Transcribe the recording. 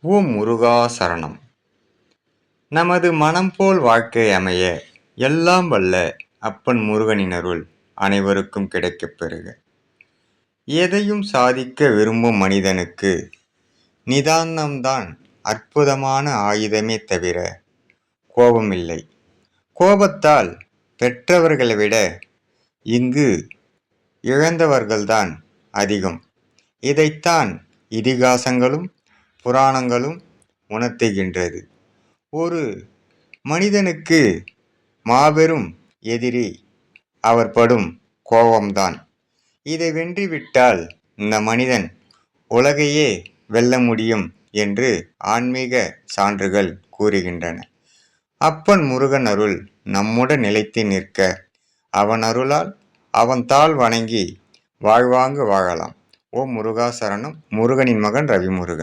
ஓம் முருகா சரணம். நமது மனம் போல் வாழ்க்கை அமைய எல்லாம் வல்ல அப்பன் முருகனின் அருள் அனைவருக்கும் கிடைக்கப் பெறுக. எதையும் சாதிக்க விரும்பும் மனிதனுக்கு நிதானம்தான் அற்புதமான ஆயுதமே தவிர கோபமில்லை. கோபத்தால் பெற்றவர்களை விட இங்கு இழந்தவர்கள்தான் அதிகம். இதைத்தான் இதிகாசங்களும் புராணங்களும் உணர்த்துகின்றது. ஒரு மனிதனுக்கு மாபெரும் எதிரி அவர் படும் கோபம்தான். இதை வென்றுவிட்டால் இந்த மனிதன் உலகையே வெல்ல முடியும் என்று ஆன்மீக சான்றுகள் கூறுகின்றன. அப்பன் முருகன் அருள் நம்முடன் நிலைத்து நிற்க அவன் அருளால் அவன் தாள் வணங்கி வாழ்வாங்கு வாழலாம். ஓம் முருகா சரணம். முருகனின் மகன் ரவிமுருகன்.